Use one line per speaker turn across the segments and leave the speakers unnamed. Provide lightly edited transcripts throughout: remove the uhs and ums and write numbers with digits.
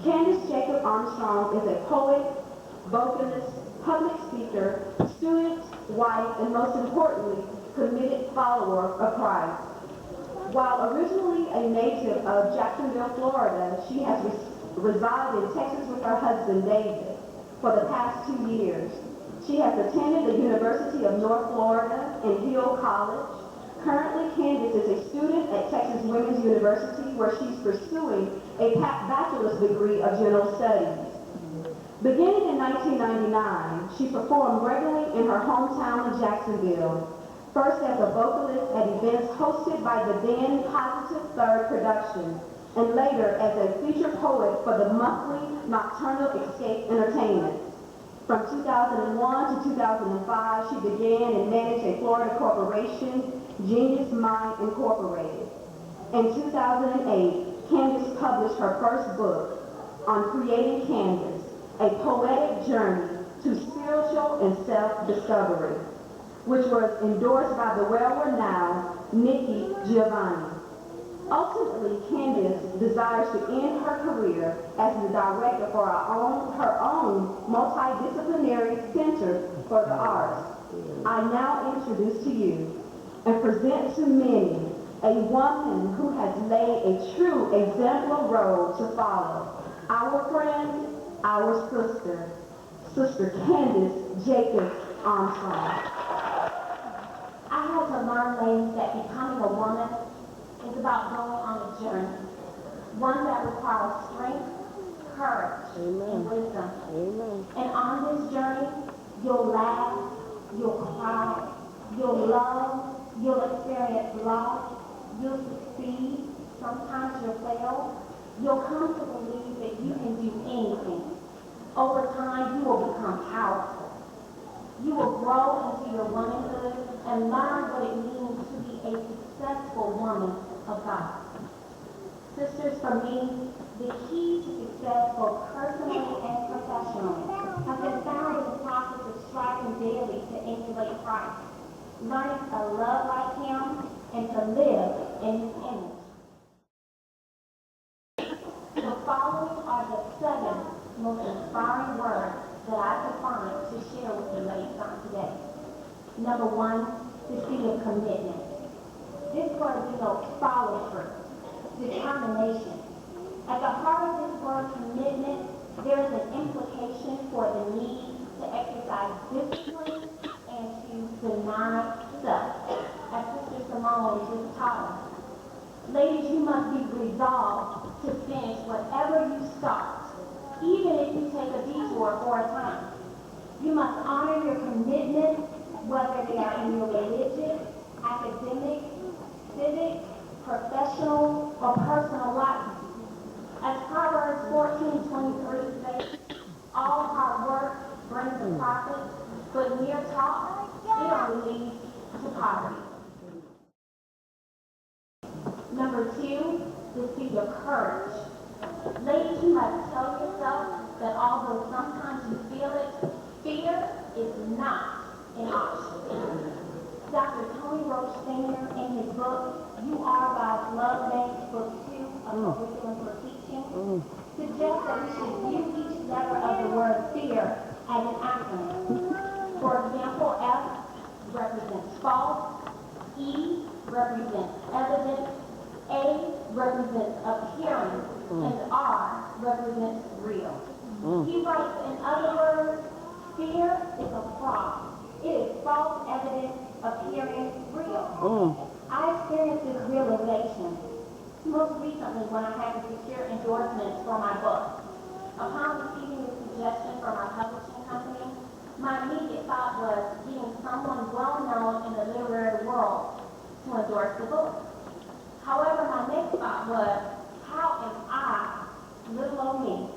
Kandice Jacobs-Armstrong is a poet, vocalist, public speaker, student, wife, and most importantly, committed follower of Christ. While originally a native of Jacksonville, Florida, she has resided in Texas with her husband, David, for the past 2 years. She has attended the University of North Florida and Hill College. Currently, Kandice is a student at Texas Women's University where she's pursuing a bachelor's degree of general studies. Beginning in 1999, she performed regularly in her hometown of Jacksonville, first as a vocalist at events hosted by the then Positive Third Productions, and later as a featured poet for the monthly Nocturnal Escape Entertainment. From 2001 to 2005, she began and managed a Florida corporation, Genius Mind Incorporated. In 2008, Kandice published her first book on creating Canvas, a poetic journey to spiritual and self-discovery, which was endorsed by the well-renowned Nikki Giovanni. Ultimately, Kandice desires to end her career as the director for her own multidisciplinary Center for the Arts. I now introduce to you and present to many a woman who has laid a true exemplar road to follow. Our friend, our sister, Sister Kandice Jacobs-Armstrong.
I had to learn, ladies, that becoming a woman is about going on a journey, one that requires strength, courage, and wisdom.
Amen.
And on this journey, you'll laugh, you'll cry, you'll love, you'll experience loss, you'll succeed, sometimes you'll fail. You'll come to believe that you can do anything. Over time, you will become powerful. You will grow into your womanhood and learn what it means to be a successful woman of God. Sisters, for me, the key to success both personally and professionally has been found in the process of striving daily to emulate Christ, learning to love like Him and to live in His image. The following are the 7 most inspiring words that I could find to share with you ladies on today. Number 1, the C of commitment. This word denotes follow through, determination. At the heart of this word commitment, there is an implication for the need to exercise discipline and to deny self, as Sister Simone just taught us. Ladies, you must be resolved to finish whatever you start, even if you take a detour for a time. You must honor your commitment, whether they are in your religious, academic, civic, professional, or personal life. As Proverbs 14:23 says, all hard work brings a profit, but mere talk, it only leads to poverty. Number 2, the seed of courage. Ladies, you must tell yourself that although sometimes you feel it, fear is not an option. Dr. Tony Roach Sr. in his book, You Are God's Love Bank, Book 2, A Curriculum for Teaching, suggests that we should view each letter of the word fear as an acronym. For example, F represents false, E represents evidence, A represents appearing, and R represents real. He writes, in other words, fear is a fraud. It is false evidence appearing real. I experienced this realization most recently when I had to secure endorsements for my book. Upon receiving the suggestion from our publishing company, my immediate thought was getting someone well known in the literary world to endorse the book. However, my next thought was, how am I, little old me,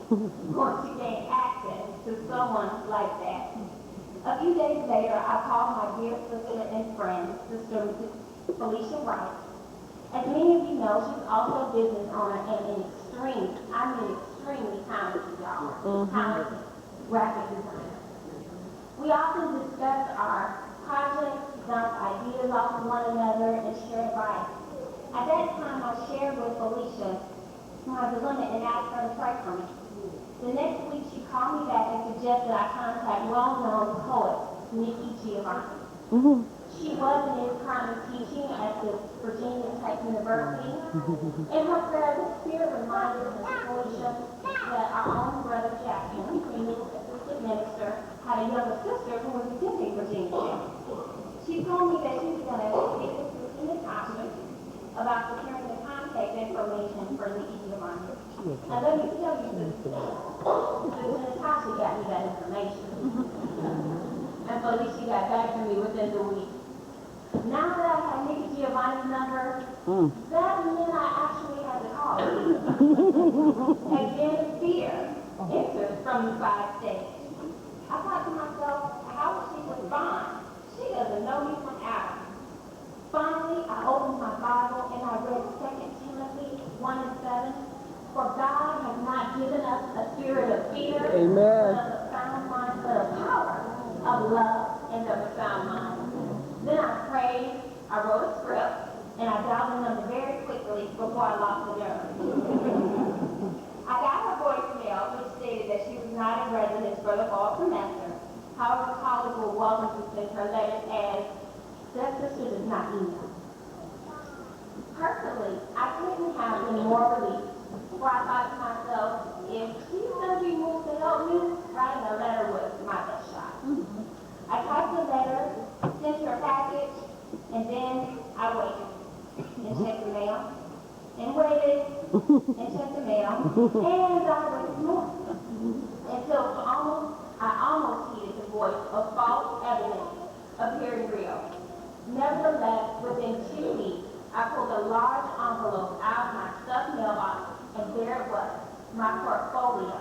going to gain access to someone like that? A few days later, I called my dear sister and friend, Sister Felicia Wright. As many of you know, she's also a business owner and an extremely talented, y'all. Talented graphic designer. We often discuss our projects, bounce ideas off of one another, and share advice. At that time, I shared with Felicia my dilemma and asked her to pray for me. The next week, she called me back and suggested I contact well-known poet Nikki Giovanni. She was and is currently teaching at the Virginia Tech University. In her prayer, the Spirit reminded Ms. Felicia that our own brother Jackie, a new assistant minister, had a younger sister who was attending Virginia Tech. She told me that she was going to speak with Sister Natasha about securing the contact information for Nikki Giovanni. And let me tell you, Sister Natasha got me that information. And Felicia got back to me within the week. Now that I have Nikki Giovanni's number, that meant I actually had to call her. And then fear entered from the side stage. I thought to myself, how would she respond? She doesn't know me from Adam. Finally, I opened my Bible and I read 2 Timothy 1:7. For God has not given us a spirit of fear,
Amen.
but of a sound mind, but of power, of love, and of a sound mind. Then I prayed, I wrote a script, and I dialed the number very quickly before I lost the nerve. I got her voicemail, which stated that she was not in residence for the fall semester. However, college will welcome to send her letters as that sister does not email. Personally, I couldn't have been more relieved. For I thought to myself, if she's going to be moved to help me, writing a letter was my best shot. I typed the letter, sent her package, and then I waited and checked the mail, and waited and checked the mail, and I waited more. Until I almost heeded the voice of false evidence appearing real. Nevertheless, within 2 weeks, I pulled a large envelope out of my stuffed mailbox, and there it was, my portfolio.